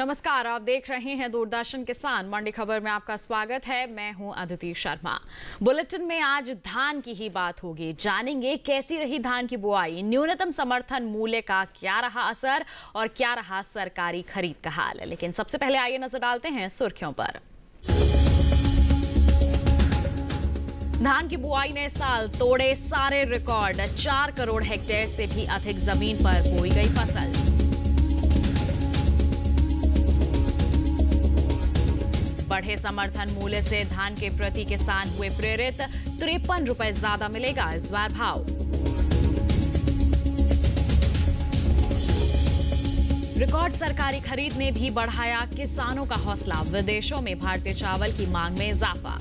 नमस्कार, आप देख रहे हैं दूरदर्शन किसान मंडी खबर में आपका स्वागत है। मैं हूं अदिति शर्मा। बुलेटिन में आज धान की ही बात होगी। जानेंगे कैसी रही धान की बुआई, न्यूनतम समर्थन मूल्य का क्या रहा असर और क्या रहा सरकारी खरीद का हाल। लेकिन सबसे पहले आइए नजर डालते हैं सुर्खियों पर। धान की बुआई ने साल तोड़े सारे रिकॉर्ड। 4 करोड़ हेक्टेयर से भी अधिक जमीन पर बोई गई फसल। बढ़े समर्थन मूल्य से धान के प्रति किसान हुए प्रेरित। 53 रुपए ज्यादा मिलेगा इस बार भाव। रिकॉर्ड सरकारी खरीद ने भी बढ़ाया किसानों का हौसला। विदेशों में भारतीय चावल की मांग में इजाफा।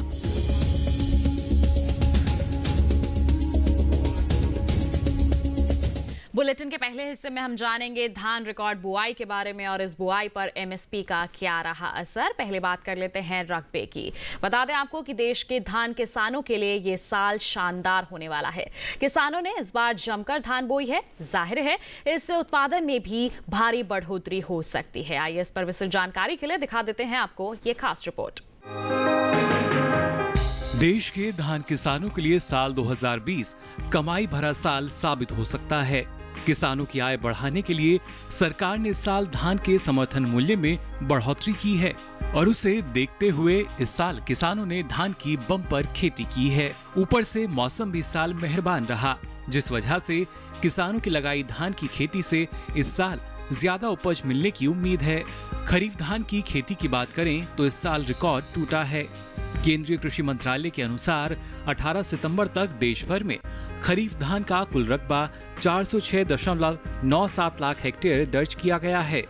बुलेटिन के पहले हिस्से में हम जानेंगे धान रिकॉर्ड बुआई के बारे में और इस बुआई पर एमएसपी का क्या रहा असर। पहले बात कर लेते हैं रकबे की। बता दें आपको कि देश के धान किसानों के लिए ये साल शानदार होने वाला है। किसानों ने इस बार जमकर धान बोई है। जाहिर है इससे उत्पादन में भी भारी बढ़ोतरी हो सकती है। आइए इस पर विस्तृत जानकारी के लिए दिखा देते हैं आपको ये खास रिपोर्ट। देश के धान किसानों के लिए साल 2020 कमाई भरा साल साबित हो सकता है। किसानों की आय बढ़ाने के लिए सरकार ने इस साल धान के समर्थन मूल्य में बढ़ोतरी की है और उसे देखते हुए इस साल किसानों ने धान की बम्पर खेती की है। ऊपर से मौसम भी इस साल मेहरबान रहा, जिस वजह से किसानों की लगाई धान की खेती से इस साल ज्यादा उपज मिलने की उम्मीद है। खरीफ धान की खेती की बात करें तो इस साल रिकॉर्ड टूटा है। केंद्रीय कृषि मंत्रालय के अनुसार 18 सितंबर तक देश भर में खरीफ धान का कुल रकबा 406.97 लाख हेक्टेयर दर्ज किया गया है।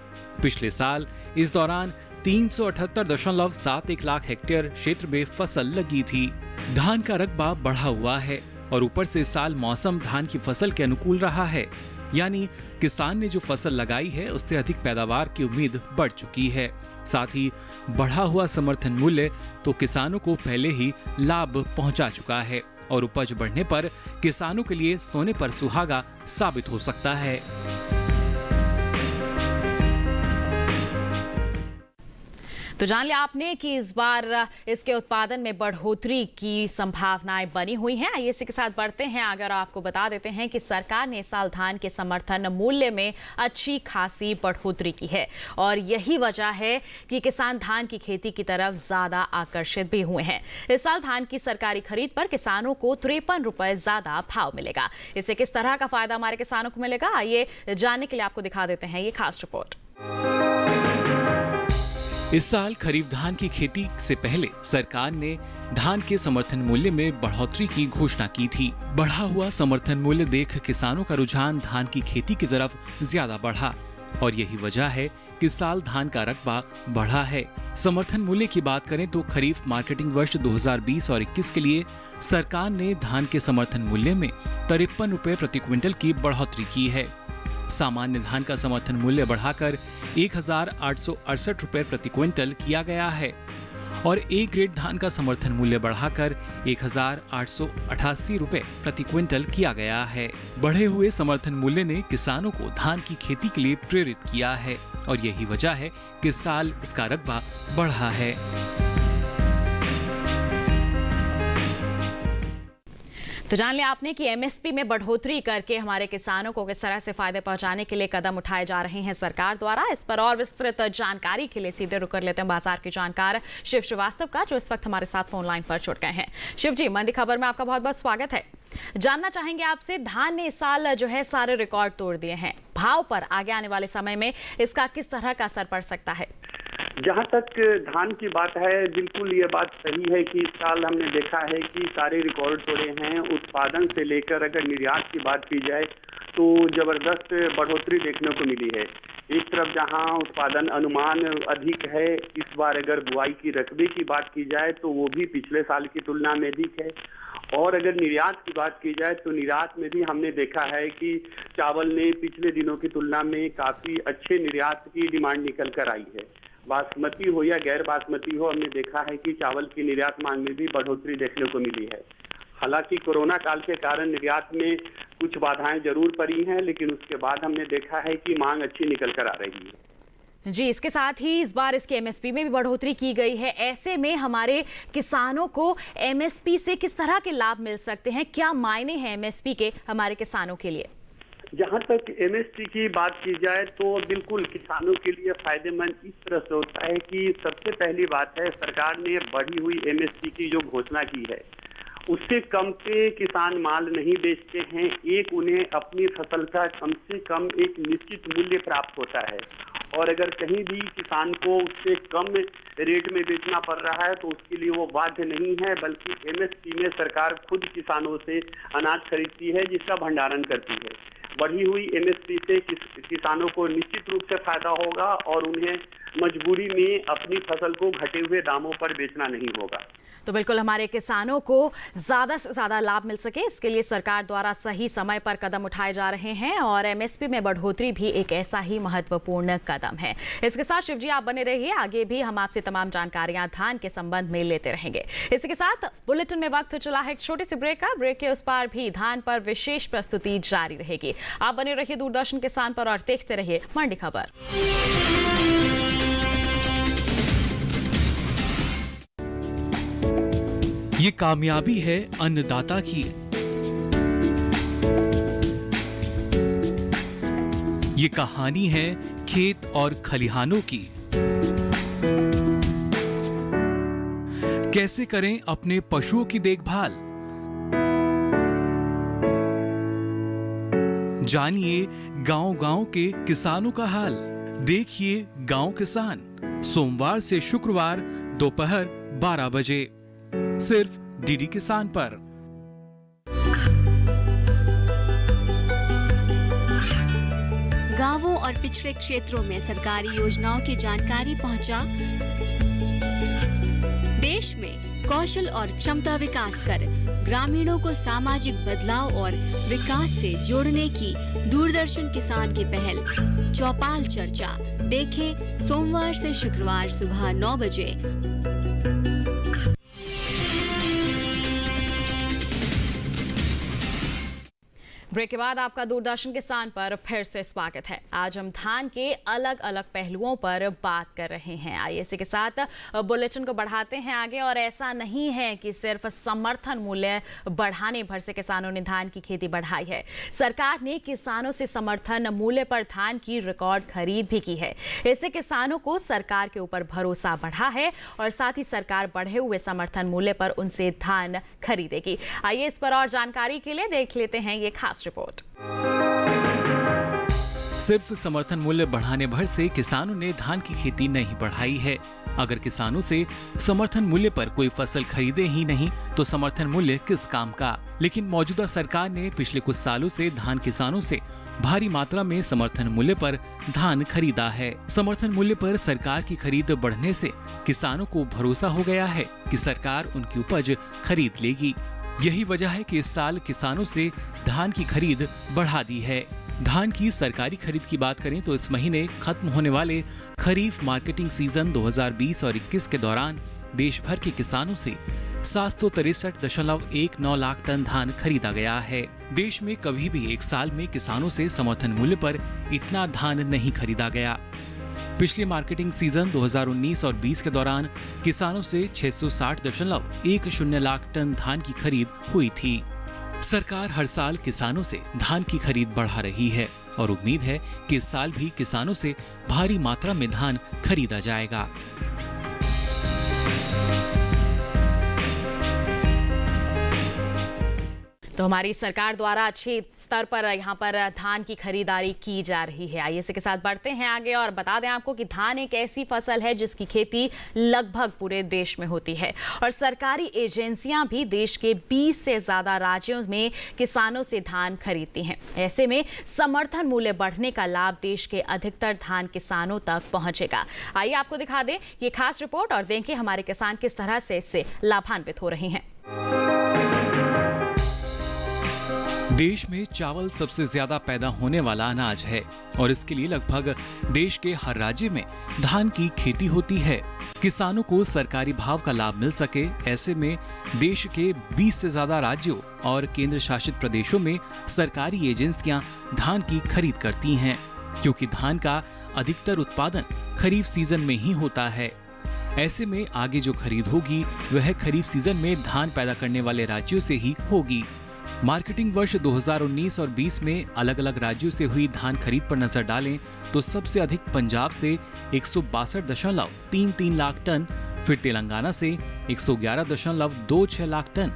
पिछले साल इस दौरान 378.71 लाख हेक्टेयर क्षेत्र में फसल लगी थी। धान का रकबा बढ़ा हुआ है और ऊपर से इस साल मौसम धान की फसल के अनुकूल रहा है, यानी किसान ने जो फसल लगाई है उससे अधिक पैदावार की उम्मीद बढ़ चुकी है। साथ ही बढ़ा हुआ समर्थन मूल्य तो किसानों को पहले ही लाभ पहुंचा चुका है और उपज बढ़ने पर किसानों के लिए सोने पर सुहागा साबित हो सकता है। तो जान लिया आपने कि इस बार इसके उत्पादन में बढ़ोतरी की संभावनाएं बनी हुई हैं। आइए इसी के साथ बढ़ते हैं। अगर आपको बता देते हैं कि सरकार ने इस साल धान के समर्थन मूल्य में अच्छी खासी बढ़ोतरी की है और यही वजह है कि किसान धान की खेती की तरफ ज्यादा आकर्षित भी हुए हैं। इस साल धान की सरकारी खरीद पर किसानों को 53 रुपए ज्यादा भाव मिलेगा। इससे किस तरह का फायदा हमारे किसानों को मिलेगा, आइए जानने के लिए आपको दिखा देते हैं ये खास रिपोर्ट। इस साल खरीफ धान की खेती से पहले सरकार ने धान के समर्थन मूल्य में बढ़ोतरी की घोषणा की थी। बढ़ा हुआ समर्थन मूल्य देख किसानों का रुझान धान की खेती की तरफ ज्यादा बढ़ा और यही वजह है कि इस साल धान का रकबा बढ़ा है। समर्थन मूल्य की बात करें तो खरीफ मार्केटिंग वर्ष 2020 और 21 के लिए सरकार ने धान के समर्थन मूल्य में 53 रुपए प्रति क्विंटल की बढ़ोतरी की है। सामान्य धान का समर्थन मूल्य बढ़ाकर 1,868 रुपए प्रति क्विंटल किया गया है और ए ग्रेड धान का समर्थन मूल्य बढ़ाकर 1,888 रुपए प्रति क्विंटल किया गया है। बढ़े हुए समर्थन मूल्य ने किसानों को धान की खेती के लिए प्रेरित किया है और यही वजह है कि इस साल इसका रकबा बढ़ा है। तो जान लिया आपने कि एमएसपी में बढ़ोतरी करके हमारे किसानों को किस तरह से फायदे पहुंचाने के लिए कदम उठाए जा रहे हैं सरकार द्वारा। इस पर और विस्तृत जानकारी के लिए सीधे रुक कर लेते हैं बाजार के जानकार शिव श्रीवास्तव का, जो इस वक्त हमारे साथ फोन लाइन पर जुड़ गए हैं। शिव जी, मंडी खबर में आपका बहुत बहुत स्वागत है। जानना चाहेंगे आपसे, धान ने इस साल जो है सारे रिकॉर्ड तोड़ दिए हैं। भाव पर आगे आने वाले समय में इसका किस तरह का असर पड़ सकता है? जहाँ तक धान की बात है, बिल्कुल ये बात सही है कि इस साल हमने देखा है कि सारे रिकॉर्ड तोड़े हैं। उत्पादन से लेकर अगर निर्यात की बात की जाए तो जबरदस्त बढ़ोतरी देखने को मिली है। एक तरफ जहाँ उत्पादन अनुमान अधिक है, इस बार अगर बुआई की रकबे की बात की जाए तो वो भी पिछले साल की तुलना में अधिक है। और अगर निर्यात की बात की जाए तो निर्यात में भी हमने देखा है कि चावल ने पिछले दिनों की तुलना में काफ़ी अच्छे निर्यात की डिमांड निकल कर आई है। बासमती हो या गैर बासमती हो, हमने देखा है कि चावल की निर्यात मांग में भी बढ़ोतरी देखने को मिली है। हालांकि कोरोना काल के कारण निर्यात में कुछ बाधाएं जरूर पड़ी हैं, लेकिन उसके बाद हमने देखा है कि मांग अच्छी निकल कर आ रही है। जी, इसके साथ ही इस बार इसके एमएसपी में भी बढ़ोतरी की गई है। ऐसे में हमारे किसानों को एमएसपी से किस तरह के लाभ मिल सकते हैं? क्या मायने हैं एमएसपी के हमारे किसानों के लिए? जहां तक एमएसपी की बात की जाए तो बिल्कुल किसानों के लिए फायदेमंद इस तरह से होता है कि सबसे पहली बात है, सरकार ने बढ़ी हुई एमएसपी की जो घोषणा की है उससे कम पे किसान माल नहीं बेचते हैं। एक उन्हें अपनी फसल का कम से कम एक निश्चित मूल्य प्राप्त होता है, और अगर कहीं भी किसान को उससे कम रेट में बेचना पड़ रहा है तो उसके लिए वो बाध्य नहीं है, बल्कि एमएसपी में सरकार खुद किसानों से अनाज खरीदती है जिसका भंडारण करती है। बढ़ी हुई एमएसपी से किसानों को निश्चित रूप से फायदा होगा और उन्हें मजबूरी में अपनी फसल को घटे हुए दामों पर बेचना नहीं होगा। तो बिल्कुल हमारे किसानों को ज़्यादा से ज़्यादा लाभ मिल सके, इसके लिए सरकार द्वारा सही समय पर कदम उठाए जा रहे हैं और एमएसपी में बढ़ोतरी भी एक ऐसा ही महत्वपूर्ण कदम है। इसके साथ शिव जी आप बने रहिए, आगे भी हम आपसे तमाम जानकारियां धान के संबंध में लेते रहेंगे। इसके साथ बुलेटिन में वक्त चला है एक छोटी सी ब्रेक का। ब्रेक के उस पार भी धान पर विशेष प्रस्तुति जारी रहेगी। आप बने रहिए दूरदर्शन किसान पर और देखते रहिए मंडी खबर। ये कामयाबी है अन्नदाता की, ये कहानी है खेत और खलिहानों की। कैसे करें अपने पशुओं की देखभाल, जानिए गांव-गांव के किसानों का हाल। देखिए गांव किसान सोमवार से शुक्रवार दोपहर 12 बजे सिर्फ डीडी किसान पर। गांवों और पिछड़े क्षेत्रों में सरकारी योजनाओं की जानकारी पहुंचा। देश में कौशल और क्षमता विकास कर ग्रामीणों को सामाजिक बदलाव और विकास से जोड़ने की दूरदर्शन किसान की पहल चौपाल चर्चा देखें सोमवार से शुक्रवार सुबह 9 बजे। ब्रेक के बाद आपका दूरदर्शन किसान पर फिर से स्वागत है। आज हम धान के अलग अलग पहलुओं पर बात कर रहे हैं। आइए इसी के साथ बुलेटिन को बढ़ाते हैं आगे। और ऐसा नहीं है कि सिर्फ समर्थन मूल्य बढ़ाने भर से किसानों ने धान की खेती बढ़ाई है। सरकार ने किसानों से समर्थन मूल्य पर धान की रिकॉर्ड खरीद भी की है। इससे किसानों को सरकार के ऊपर भरोसा बढ़ा है और साथ ही सरकार बढ़े हुए समर्थन मूल्य पर उनसे धान खरीदेगी। आइए इस पर और जानकारी के लिए देख लेते हैं ये खास रिपोर्ट। सिर्फ समर्थन मूल्य बढ़ाने भर से किसानों ने धान की खेती नहीं बढ़ाई है। अगर किसानों से समर्थन मूल्य पर कोई फसल खरीदे ही नहीं तो समर्थन मूल्य किस काम का। लेकिन मौजूदा सरकार ने पिछले कुछ सालों से धान किसानों से भारी मात्रा में समर्थन मूल्य पर धान खरीदा है। समर्थन मूल्य पर सरकार की खरीद बढ़ने से किसानों को भरोसा हो गया है कि सरकार उनकी उपज खरीद लेगी। यही वजह है कि इस साल किसानों से धान की खरीद बढ़ा दी है। धान की सरकारी खरीद की बात करें तो इस महीने खत्म होने वाले खरीफ मार्केटिंग सीजन 2020 और 21 के दौरान देश भर के किसानों से 763.19 लाख टन धान खरीदा गया है। देश में कभी भी एक साल में किसानों से समर्थन मूल्य पर इतना धान नहीं खरीदा गया। पिछले मार्केटिंग सीजन 2019 और 20 के दौरान किसानों से 660.10 लाख टन धान की खरीद हुई थी। सरकार हर साल किसानों से धान की खरीद बढ़ा रही है और उम्मीद है कि इस साल भी किसानों से भारी मात्रा में धान खरीदा जाएगा। तो हमारी सरकार द्वारा अच्छे स्तर पर यहाँ पर धान की खरीदारी की जा रही है। आइए इसी के साथ बढ़ते हैं आगे और बता दें आपको कि धान एक ऐसी फसल है जिसकी खेती लगभग पूरे देश में होती है और सरकारी एजेंसियां भी देश के 20 से ज्यादा राज्यों में किसानों से धान खरीदती हैं। ऐसे में समर्थन मूल्य बढ़ने का लाभ देश के अधिकतर धान किसानों तक पहुंचेगा। आइए आपको दिखा दें ये खास रिपोर्ट और देखें हमारे किसान किस तरह से इससे लाभान्वित हो रहे हैं। देश में चावल सबसे ज्यादा पैदा होने वाला अनाज है और इसके लिए लगभग देश के हर राज्य में धान की खेती होती है। किसानों को सरकारी भाव का लाभ मिल सके, ऐसे में देश के 20 से ज्यादा राज्यों और केंद्र शासित प्रदेशों में सरकारी एजेंसियां धान की खरीद करती हैं। क्योंकि धान का अधिकतर उत्पादन खरीफ सीजन में ही होता है। ऐसे में आगे जो खरीद होगी वह खरीफ सीजन में धान पैदा करने वाले राज्यों से ही होगी। मार्केटिंग वर्ष 2019 और 20 में अलग अलग राज्यों से हुई धान खरीद पर नजर डालें तो सबसे अधिक पंजाब से 162.33 लाख टन, फिर तेलंगाना से 111.26 लाख टन,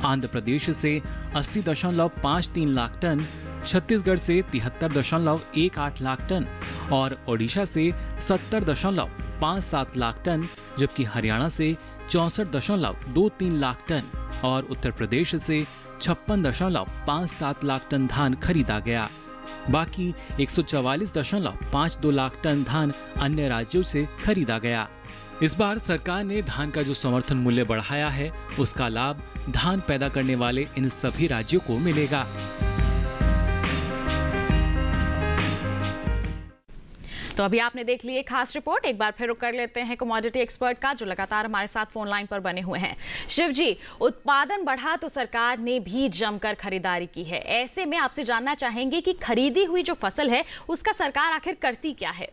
आंध्र प्रदेश से 80.53 लाख टन, छत्तीसगढ़ से 73.18 लाख टन और ओडिशा से 70.57 लाख टन, जबकि हरियाणा से 64.23 लाख टन और उत्तर प्रदेश से 56.57 लाख टन धान खरीदा गया। बाकी 144.52 लाख टन धान अन्य राज्यों से खरीदा गया। इस बार सरकार ने धान का जो समर्थन मूल्य बढ़ाया है उसका लाभ धान पैदा करने वाले इन सभी राज्यों को मिलेगा। तो अभी आपने देख ली एक खास रिपोर्ट। एक बार फिर रुक कर लेते हैं कमोडिटी एक्सपर्ट का, जो लगातार हमारे साथ फोन लाइन पर बने हुए हैं। शिव जी, उत्पादन बढ़ा तो सरकार ने भी जमकर खरीदारी की है। ऐसे में आपसे जानना चाहेंगे कि खरीदी हुई जो फसल है उसका सरकार आखिर करती क्या है?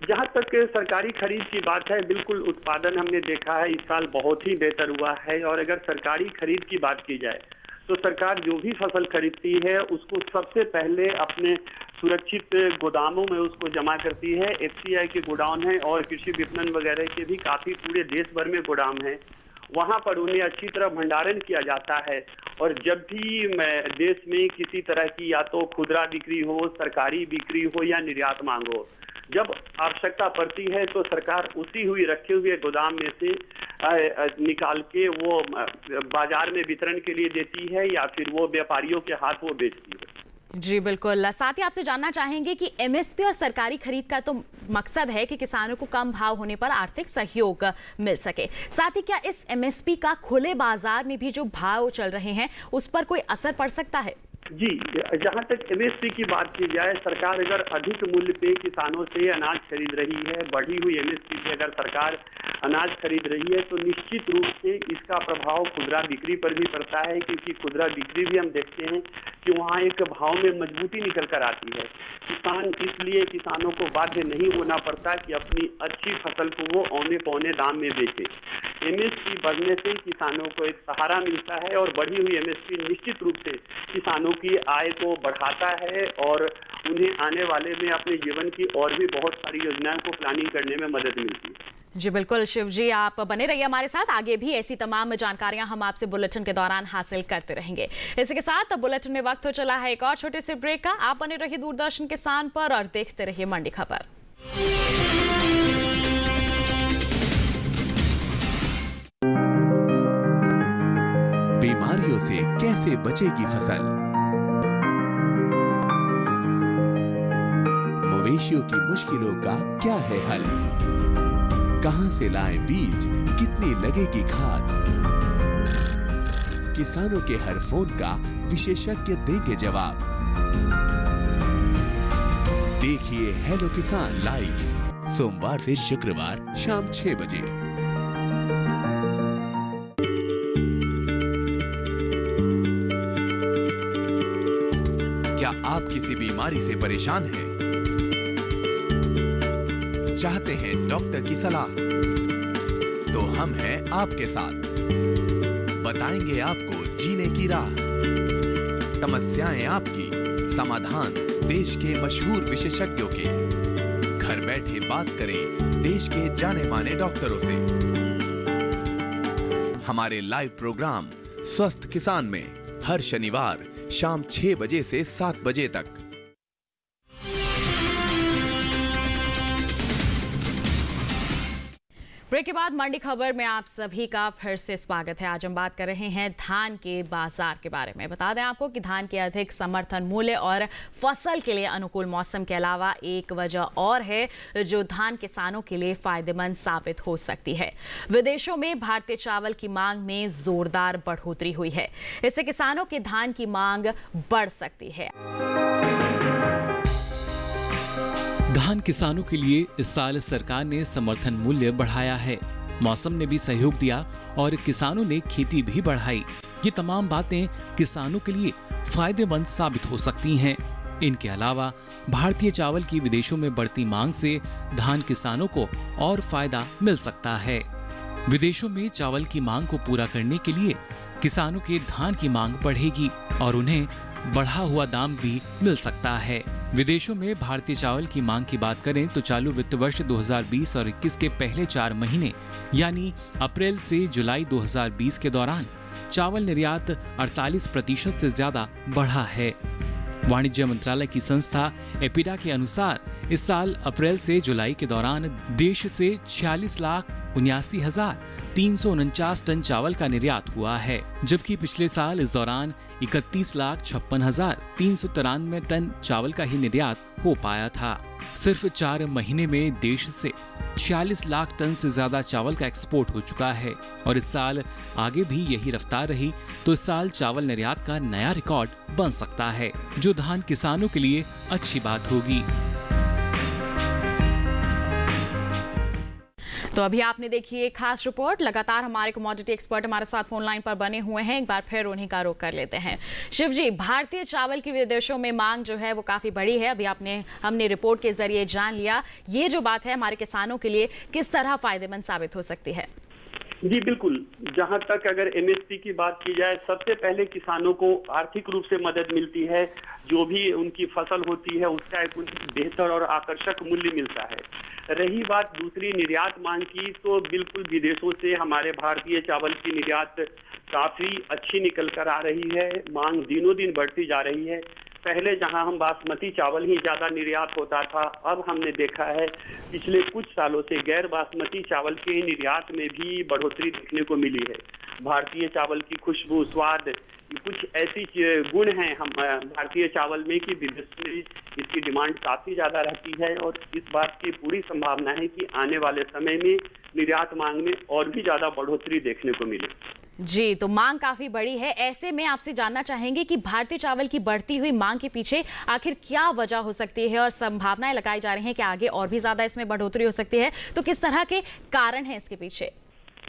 जहाँ तक सरकारी खरीद की बात है, बिल्कुल उत्पादन हमने देखा है इस साल बहुत ही बेहतर हुआ है। और अगर सरकारी खरीद की बात की जाए तो सरकार जो भी फसल खरीदती है उसको सबसे पहले अपने सुरक्षित गोदामों में उसको जमा करती है। एफसीआई के गोडाउन है और कृषि विपणन वगैरह के भी काफी पूरे देश भर में गोदाम है, वहां पर उन्हें अच्छी तरह भंडारण किया जाता है। और जब भी देश में किसी तरह की या तो खुदरा बिक्री हो, सरकारी बिक्री हो या निर्यात मांग हो, जब आवश्यकता पड़ती है तो सरकार उसी हुई रखे हुए गोदाम में से निकाल के वो बाजार में वितरण के लिए देती है या फिर वो व्यापारियों के हाथ वो बेचती है। जी बिल्कुल। साथ ही आपसे जानना चाहेंगे कि एमएसपी और सरकारी खरीद का तो मकसद है कि किसानों को कम भाव होने पर आर्थिक सहयोग मिल सके। साथ ही क्या इस एमएसपी का खुले बाजार में भी जो भाव चल रहे हैं उस पर कोई असर पड़ सकता है? जी, जहाँ तक एमएसपी की बात की जाए, सरकार अगर अधिक मूल्य पे किसानों से अनाज खरीद रही है, बढ़ी हुई एमएसपी पे अगर सरकार अनाज खरीद रही है तो निश्चित रूप से इसका प्रभाव खुदरा बिक्री पर भी पड़ता है, क्योंकि खुदरा बिक्री भी हम देखते हैं कि वहाँ एक भाव में मजबूती निकल कर आती है। इसलिए किसानों को बाध्य नहीं होना पड़ता कि अपनी अच्छी फसल को वो औने पौने दाम में बेचे। एमएसपी बढ़ने से किसानों को एक सहारा मिलता है और बढ़ी हुई एमएसपी निश्चित रूप से किसानों की आय को बढ़ाता है और उन्हें आने वाले में अपने जीवन की और भी बहुत सारी योजनाओं को प्लानिंग करने में मदद मिलती है। जी बिल्कुल शिव जी, आप बने रहिए हमारे साथ। आगे भी ऐसी तमाम जानकारियां हम आपसे बुलेटिन के दौरान हासिल करते रहेंगे। इसी के साथ बुलेटिन में वक्त हो चला है एक और छोटे से ब्रेक का। आप बने रहिए दूरदर्शन किसान पर और देखते रहिए मंडी खबर। बीमारियों से कैसे बचेगी फसल? मवेशियों की मुश्किलों का क्या है हल? कहां से लाएं बीज, कितनी लगेगी खाद? किसानों के हर फोन का विशेषज्ञ देंगे जवाब। देखिए हेलो किसान लाइव सोमवार से शुक्रवार शाम 6 बजे। क्या आप किसी बीमारी से परेशान हैं? चाहते हैं डॉक्टर की सलाह? तो हम हैं आपके साथ, बताएंगे आपको जीने की राह। समस्याएं आपकी, समाधान देश के मशहूर विशेषज्ञों के। घर बैठे बात करें देश के जाने माने डॉक्टरों से। हमारे लाइव प्रोग्राम स्वस्थ किसान में हर शनिवार शाम 6 बजे से 7 बजे तक। ब्रेक के बाद मंडी खबर में आप सभी का फिर से स्वागत है। आज हम बात कर रहे हैं धान के बाजार के बारे में। बता दें आपको कि धान के अधिक समर्थन मूल्य और फसल के लिए अनुकूल मौसम के अलावा एक वजह और है जो धान किसानों के लिए फायदेमंद साबित हो सकती है। विदेशों में भारतीय चावल की मांग में जोरदार बढ़ोतरी हुई है। इससे किसानों के धान की मांग बढ़ सकती है। धान किसानों के लिए इस साल सरकार ने समर्थन मूल्य बढ़ाया है। मौसम ने भी सहयोग दिया और किसानों ने खेती भी बढ़ाई। ये तमाम बातें किसानों के लिए फायदेमंद साबित हो सकती हैं। इनके अलावा भारतीय चावल की विदेशों में बढ़ती मांग से धान किसानों को और फायदा मिल सकता है। विदेशों में चावल की मांग को पूरा करने के लिए किसानों के धान की मांग बढ़ेगी और उन्हें बढ़ा हुआ दाम भी मिल सकता है। विदेशों में भारतीय चावल की मांग की बात करें तो चालू वित्त वर्ष 2020 और 21 के पहले 4 महीने यानी अप्रैल से जुलाई 2020 के दौरान चावल निर्यात 48% से ज्यादा बढ़ा है। वाणिज्य मंत्रालय की संस्था एपिडा के अनुसार इस साल अप्रैल से जुलाई के दौरान देश से 46,79,349 टन चावल का निर्यात हुआ है, जबकि पिछले साल इस दौरान 31,56,393 टन चावल का ही निर्यात हो पाया था। सिर्फ 4 महीने में देश से 46 लाख टन से ज्यादा चावल का एक्सपोर्ट हो चुका है और इस साल आगे भी यही रफ्तार रही तो इस साल चावल निर्यात का नया रिकॉर्ड बन सकता है, जो धान किसानों के लिए अच्छी बात होगी। तो अभी आपने देखी एक खास रिपोर्ट। लगातार हमारे कमोडिटी एक्सपर्ट हमारे साथ फोन लाइन पर बने हुए हैं, एक बार फिर उन्हीं का रुख कर लेते हैं। शिव जी, भारतीय चावल की विदेशों में मांग जो है वो काफी बड़ी है, अभी हमने रिपोर्ट के जरिए जान लिया। ये जो बात है हमारे किसानों के लिए किस तरह फायदेमंद साबित हो सकती है? जी बिल्कुल, जहां तक अगर एमएसपी की बात की जाए, सबसे पहले किसानों को आर्थिक रूप से मदद मिलती है। जो भी उनकी फसल होती है उसका एक बेहतर और आकर्षक मूल्य मिलता है। रही बात दूसरी निर्यात मांग की, तो बिल्कुल विदेशों से हमारे भारतीय चावल की निर्यात काफी अच्छी निकल कर आ रही है। मांग दिनों दिन बढ़ती जा रही है। पहले जहां हम बासमती चावल ही ज्यादा निर्यात होता था, अब हमने देखा है पिछले कुछ सालों से गैर बासमती चावल के निर्यात में भी बढ़ोतरी देखने को मिली है। भारतीय चावल की खुशबू, स्वाद, कुछ ऐसी गुण हैं हम भारतीय चावल में कि विदेश में इसकी डिमांड काफी ज्यादा रहती है और इस बात की पूरी संभावना है कि आने वाले समय में निर्यात मांग में और भी ज्यादा बढ़ोतरी देखने को मिले। जी, तो मांग काफी बड़ी है। ऐसे में आपसे जानना चाहेंगे कि भारतीय चावल की बढ़ती हुई मांग के पीछे आखिर क्या वजह हो सकती है और संभावनाएं लगाई जा रही हैं कि आगे और भी ज्यादा इसमें बढ़ोतरी हो सकती है, तो किस तरह के कारण हैं इसके पीछे?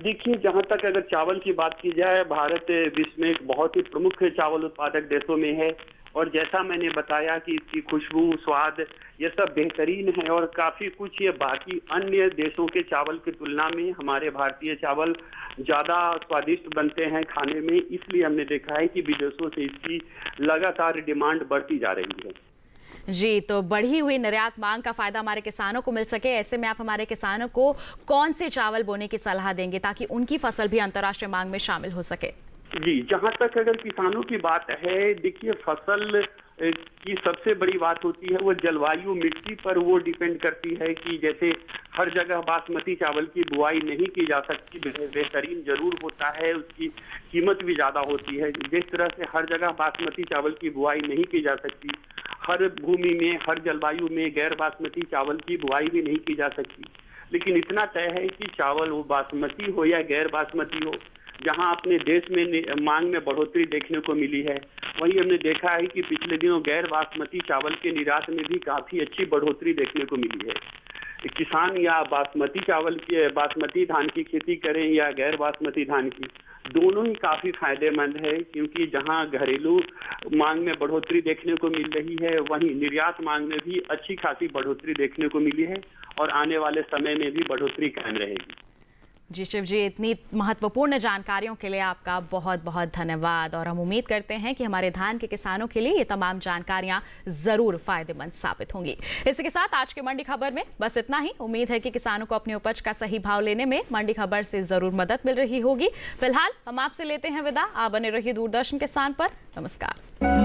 देखिए, जहां तक अगर चावल की बात की जाए, भारत विश्व में एक बहुत ही प्रमुख चावल उत्पादक देशों में है और जैसा मैंने बताया कि इसकी खुशबू, स्वाद, ये सब बेहतरीन है और काफी कुछ ये बाकी अन्य देशों के चावल की तुलना में हमारे भारतीय चावल ज्यादा स्वादिष्ट बनते हैं खाने में। इसलिए हमने देखा है कि विदेशों से इसकी लगातार डिमांड बढ़ती जा रही है। जी, तो बढ़ी हुई निर्यात मांग का फायदा हमारे किसानों को मिल सके, ऐसे में आप हमारे किसानों को कौन से चावल बोने की सलाह देंगे ताकि उनकी फसल भी अंतर्राष्ट्रीय मांग में शामिल हो सके? जी, जहां तक अगर किसानों की बात है, देखिए फसल की सबसे बड़ी बात होती है वो जलवायु, मिट्टी पर वो डिपेंड करती है कि जैसे हर जगह बासमती चावल की बुआई नहीं की जा सकती, बेहतरीन जरूर होता है, उसकी कीमत भी ज्यादा होती है। जिस तरह से हर जगह बासमती चावल की बुआई नहीं की जा सकती, हर भूमि में, हर जलवायु में गैर बासमती चावल की बुआई भी नहीं की जा सकती। लेकिन इतना तय है कि चावल वो बासमती हो या गैर बासमती हो, जहां अपने देश में मांग में बढ़ोतरी देखने को मिली है, वहीं हमने देखा है कि पिछले दिनों गैर बासमती चावल के निर्यात में भी काफी अच्छी बढ़ोतरी देखने को मिली है। किसान या बासमती चावल की, बासमती धान की खेती करें या गैर बासमती धान की, दोनों ही काफी फायदेमंद है, क्योंकि जहां घरेलू मांग में बढ़ोतरी देखने को मिल रही है, वहीं निर्यात मांग में भी अच्छी खासी बढ़ोतरी देखने को मिली है और आने वाले समय में भी बढ़ोतरी कायम रहेगी। जी शिव जी, इतनी महत्वपूर्ण जानकारियों के लिए आपका बहुत बहुत धन्यवाद और हम उम्मीद करते हैं कि हमारे धान के किसानों के लिए ये तमाम जानकारियां जरूर फायदेमंद साबित होंगी। इसी के साथ आज के मंडी खबर में बस इतना ही। उम्मीद है कि किसानों को अपनी उपज का सही भाव लेने में मंडी खबर से जरूर मदद मिल रही होगी। फिलहाल हम आपसे लेते हैं विदा। आप बने रहिए दूरदर्शन किसान पर। नमस्कार।